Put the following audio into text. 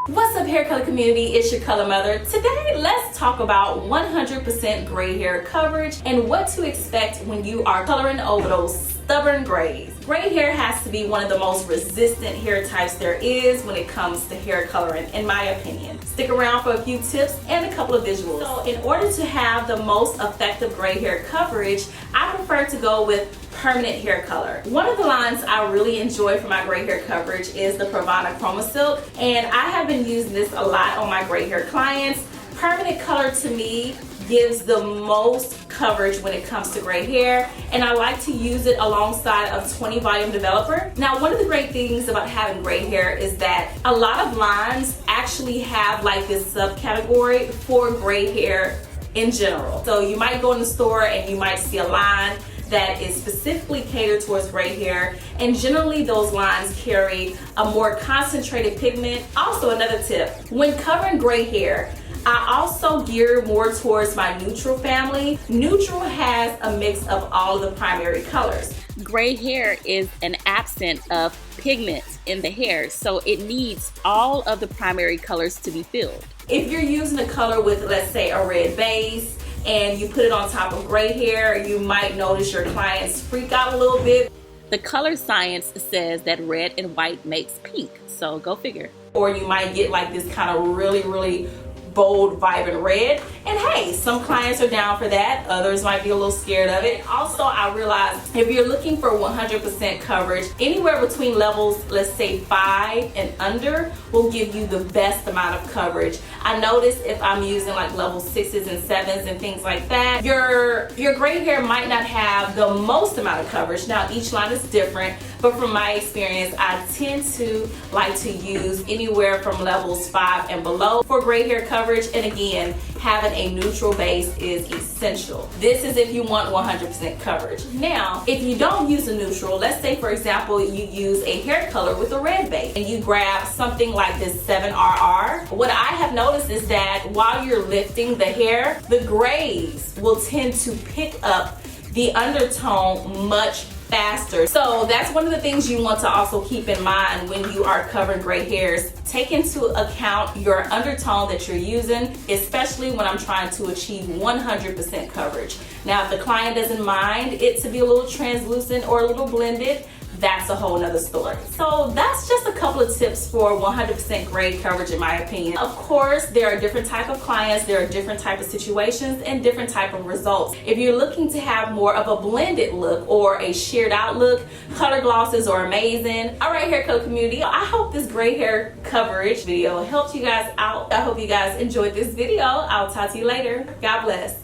What's up, hair color community? It's your color mother. Today, let's talk about 100% gray hair coverage and what to expect when you are coloring over those stubborn grays. Gray hair has to be one of the most resistant hair types there is when it comes to hair coloring, in my opinion. Stick around for a few tips and a couple of visuals. So in order to have the most effective gray hair coverage, I prefer to go with permanent hair color. One of the lines I really enjoy for my gray hair coverage is the Pravana Chroma Silk, and I have been using this a lot on my gray hair clients. Permanent color to me gives the most coverage when it comes to gray hair, and I like to use it alongside of 20 volume developer. Now, one of the great things about having gray hair is that a lot of lines actually have like this subcategory for gray hair in general. So you might go in the store and you might see a line that is specifically catered towards gray hair, and generally those lines carry a more concentrated pigment. Also, another tip, when covering gray hair, I also gear more towards my neutral family. Neutral has a mix of all of the primary colors. Gray hair is an absence of pigment in the hair, so it needs all of the primary colors to be filled. If you're using a color with, let's say, a red base, and you put it on top of gray hair, you might notice your clients freak out a little bit. The color science says that red and white makes pink, so go figure. Or you might get like this kind of really bold, vibrant red. And hey, some clients are down for that. Others might be a little scared of it. Also, I realized if you're looking for 100% coverage, anywhere between levels, let's say 5 and under, will give you the best amount of coverage. I notice if I'm using like level 6s and 7s and things like that, your gray hair might not have the most amount of coverage. Now, each line is different, but from my experience, I tend to like to use anywhere from levels 5 and below for gray hair coverage. And again, having a neutral base is essential. This is if you want 100% coverage. Now, if you don't use a neutral, let's say for example, you use a hair color with a red base and you grab something like this 7RR. What I have noticed is that while you're lifting the hair, the grays will tend to pick up the undertone much faster. So that's one of the things you want to also keep in mind when you are covering gray hairs. Take into account your undertone that you're using, especially when I'm trying to achieve 100% coverage. Now, if the client doesn't mind it to be a little translucent or a little blended, that's a whole nother story. So that's just a couple of tips for 100% gray coverage, in my opinion. Of course, there are different type of clients, there are different type of situations and different type of results. If you're looking to have more of a blended look or a sheared out look, color glosses are amazing. All right, hair color community, I hope this gray hair coverage video helped you guys out. I hope you guys enjoyed this video. I'll talk to you later. God bless.